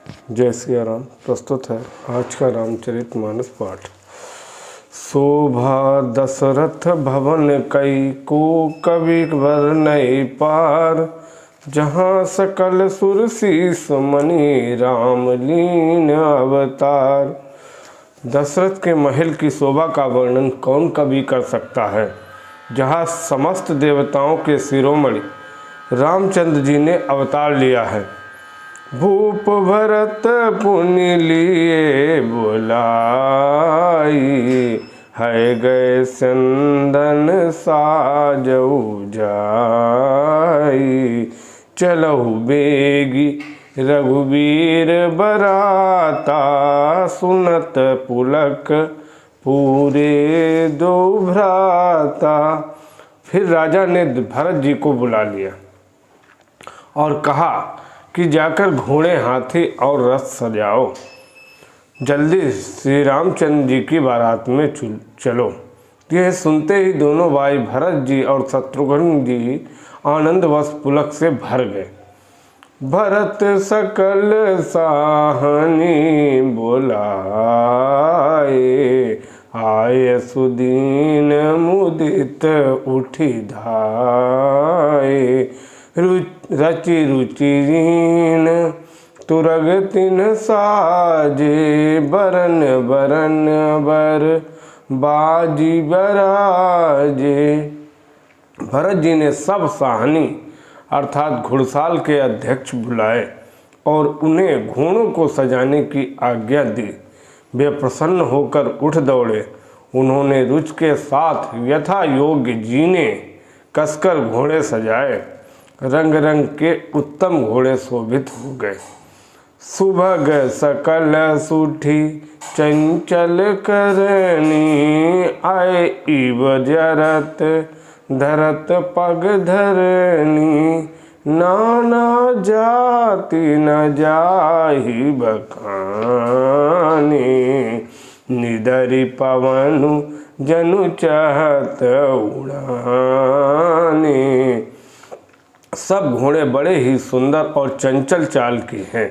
जय सिया राम। प्रस्तुत है आज का रामचरितमानस पाठ। शोभा दशरथ भवन कई को कवि वर नहीं पार, जहाँ सकल सुर शीस मणि राम लीन अवतार। दशरथ के महल की शोभा का वर्णन कौन कवि कर सकता है, जहाँ समस्त देवताओं के शिरोमणि रामचंद्र जी ने अवतार लिया है। भूप भरत पुनि लिए बुलाई, है गए चंदन साजऊ जाई। चलहु बेगी रघुवीर बराता, सुनत पुलक पूरे दो भ्राता। फिर राजा ने भरत जी को बुला लिया और कहा कि जाकर घोड़े, हाथी और रथ सजाओ, जल्दी श्री रामचंद्र जी की बारात में चलो। यह सुनते ही दोनों भाई भरत जी और शत्रुघ्न जी आनंदवश पुलक से भर गए। भरत सकल साहनी बोलाए, आय सुदीन मुदित उठी धाये। रचि रुचिरीन तुरग तिन साजे, बरन बरन बर बाजी बराजे। भरत जी ने सब साहनी अर्थात घुड़साल के अध्यक्ष बुलाए और उन्हें घोड़ों को सजाने की आज्ञा दी। वे प्रसन्न होकर उठ दौड़े। उन्होंने रुचि के साथ यथा योग्य जीने कसकर घोड़े सजाए। रंग रंग के उत्तम घोड़े शोभित हो गए। सुभग सकल सुठी चंचल करनी, आए इव जरत धरत पग धरनी। नाना जाति न जाहि बखानी, निदरि पवनु जनु चहत उड़ानी। सब घोड़े बड़े ही सुंदर और चंचल चाल के हैं।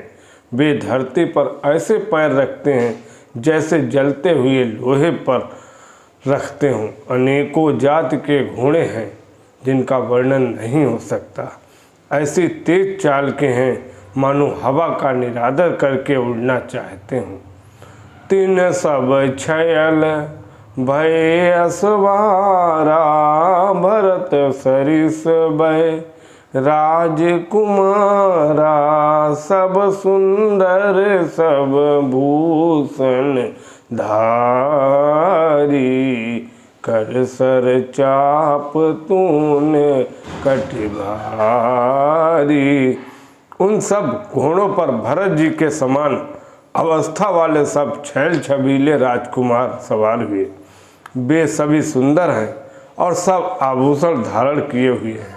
वे धरती पर ऐसे पैर रखते हैं जैसे जलते हुए लोहे पर रखते हों। अनेकों जाति के घोड़े हैं जिनका वर्णन नहीं हो सकता। ऐसी तेज चाल के हैं मानो हवा का निरादर करके उड़ना चाहते हों। तीन सब छयल भय असवारा, भरत सरिस भय राजकुमारा। सब सुंदर सब भूषण धारी, कर सर चाप तून कटि भारी। उन सब घोड़ों पर भरत जी के समान अवस्था वाले सब छैल छबीले राजकुमार सवार हुए। वे सभी सुंदर हैं और सब आभूषण धारण किए हुए हैं।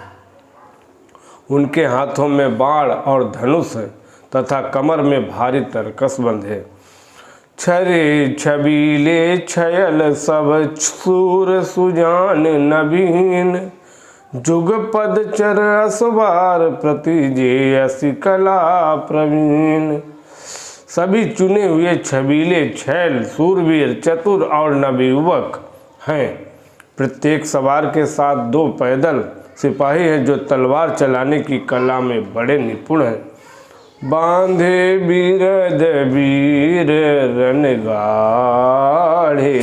उनके हाथों में बाण और धनुष है तथा कमर में भारी तरकस बंधे। छरे छबीले छयल सब सूर सुजान नवीन, जुगपद चर असवार प्रतिजे असि कला प्रवीण। सभी चुने हुए छबीले छैल सूरवीर चतुर और नवयुवक हैं। प्रत्येक सवार के साथ दो पैदल सिपाही हैं जो तलवार चलाने की कला में बड़े निपुण हैं। बांधे बीरद वीर रणगाढ़े,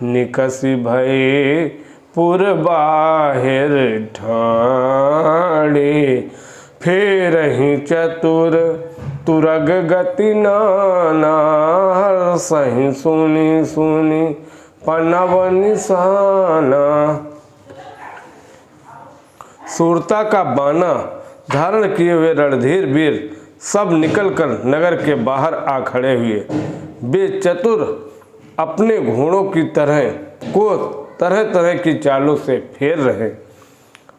निकसि भये पुर बाहिर ठाड़े। फेरहि चतुर तुरग गति नाना, हर्षहि सुनि सुनि पनव निशाना। सूरता का बाना धारण किए हुए रणधीर वीर सब निकलकर नगर के बाहर आ खड़े हुए। वे चतुर अपने घोड़ों की तरह तरह की चालों से फेर रहे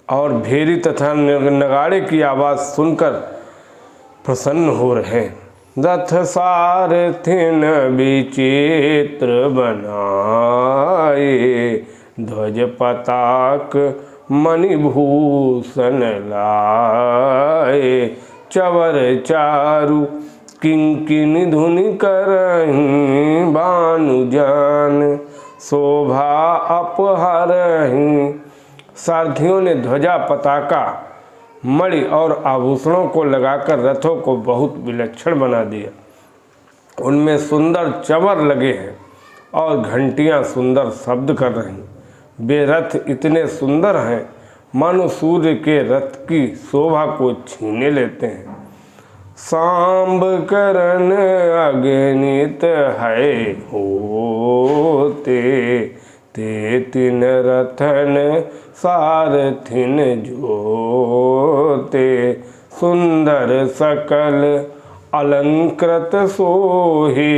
और भेरी तथा नगाड़े की आवाज़ सुनकर प्रसन्न हो रहे। रथ सारथिन विचित्र बनाए, ध्वज पताक मणिभूषण लाए। चवर चारु किंकिनी धुनि करहीं भानुजान शोभा अपहरहीं। सारथियों ने ध्वजा, पताका, मणि और आभूषणों को लगाकर रथों को बहुत विलक्षण बना दिया। उनमें सुंदर चंवर लगे हैं और घंटियां सुंदर शब्द कर रही। वे रथ इतने सुंदर हैं मानो सूर्य के रथ की शोभा को छीने लेते हैं। सांब करन अगणित है होते, ते तिन रथन सारथिन जोते। सुंदर सकल अलंकृत सोहे,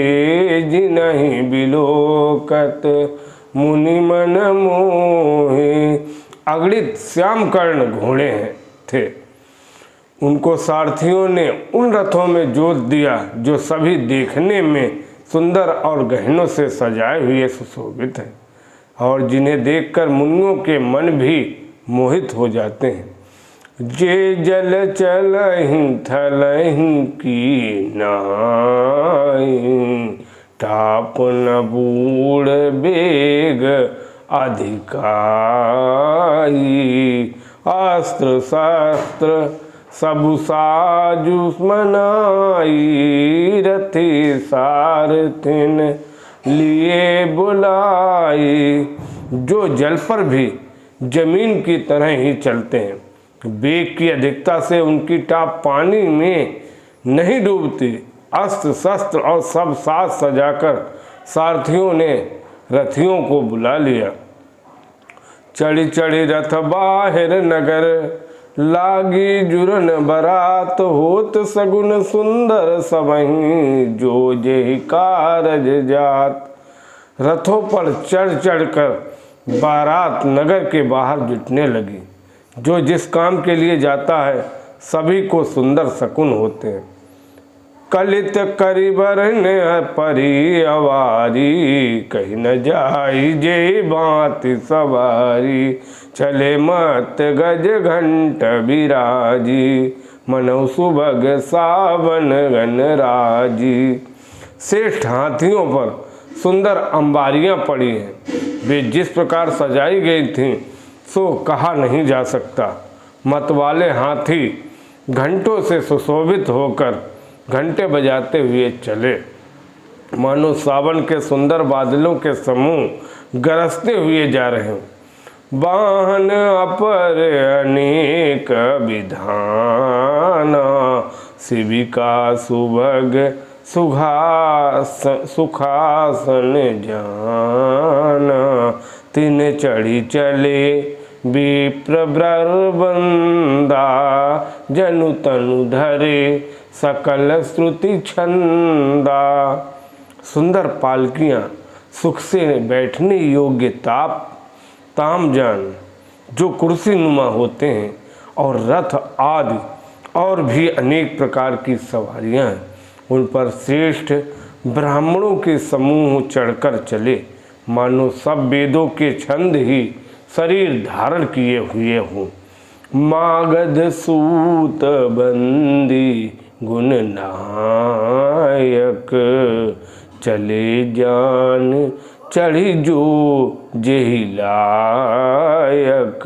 जिनहि बिलोकत मुनि मन मोहे। अगणित श्याम कर्ण घोड़े थे, उनको सारथियों ने उन रथों में जोत दिया जो सभी देखने में सुंदर और गहनों से सजाए हुए सुशोभित हैं और जिन्हें देखकर मुनियों के मन भी मोहित हो जाते हैं। जे जल चलहिं थलहिं की नाई, टाप न बूढ़ बेग अधिकाई। अस्त्र शस्त्र सबु साजु मनाई, रथी सारथिन लिए बुलाई। जो जल पर भी जमीन की तरह ही चलते हैं, वेग की अधिकता से उनकी टाप पानी में नहीं डूबती। अस्त्र शस्त्र और सब साज सजाकर सारथियों ने रथियों को बुला लिया। चढ़ी चढ़ी रथ बाहिर नगर, लागी जुरन बरात। होत सगुन सुंदर सबहीं, जो जेहि कारज जात। रथों पर चढ़ चढ़कर बारात नगर के बाहर जुटने लगी। जो जिस काम के लिए जाता है सभी को सुंदर शकुन होते हैं। कलित करिबरन परी अवारी, कहीं न जाई जे बात सवारी। चले मत गज घंट बिराजी, मनौ सुभग सावन गणराजी। श्रेष्ठ हाथियों पर सुंदर अंबारियां पड़ी हैं। वे जिस प्रकार सजाई गई थीं सो कहा नहीं जा सकता। मतवाले हाथी घंटों से सुशोभित होकर घंटे बजाते हुए चले, मानो सावन के सुंदर बादलों के समूह गरजते हुए जा रहे हों। वाहन अपर अनेक विधाना, शिविका सुभग सुखासन जाना। तिन चढ़ी चले विप्र बंदा, जनु तनु धरे सकल श्रुति छंदा। सुंदर पालकियां, सुख से बैठने योग्य तामजान जो कुर्सी नुमा होते हैं, और रथ आदि और भी अनेक प्रकार की सवारियां हैं। उन पर श्रेष्ठ ब्राह्मणों के समूह चढ़कर चले, मानो सब वेदों के छंद ही शरीर धारण किए हुए हों। मागध सूत बंदी गुण नायक, चले जान चढ़ी जो जेहि लायक।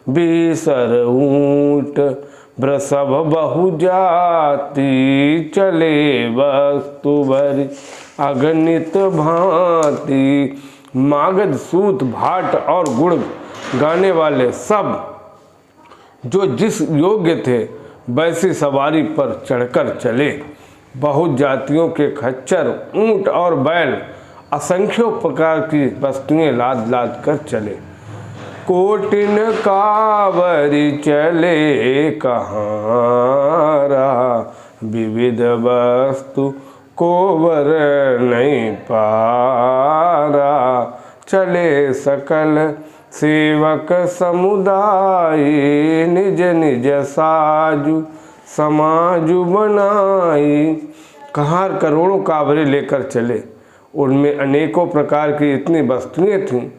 बिसर ऊंट वृषभ बहु जाति, चले वस्तु भरी अगणित भांति। मागध सूत भाट और गुण गाने वाले सब जो जिस योग्य थे वैसी सवारी पर चढ़कर चले। बहुत जातियों के खच्चर, ऊंट और बैल असंख्यों प्रकार की वस्तुएं लाद लाद कर चले। कोटिन कावरी चले कहारा, विविध वस्तु कोवर नहीं पारा। चले सकल सेवक समुदाय, निज निज साजु समाजु बनाई। कहार करोड़ों कावरे लेकर चले, उनमें अनेकों प्रकार की इतनी वस्तुएं थीं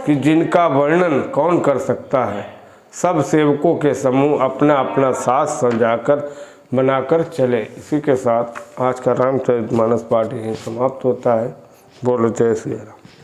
कि जिनका वर्णन कौन कर सकता है। सब सेवकों के समूह अपना अपना साज सजाकर बनाकर चले। इसी के साथ आज का रामचरितमानस पाठ यहीं समाप्त होता है। बोलो जय श्री राम।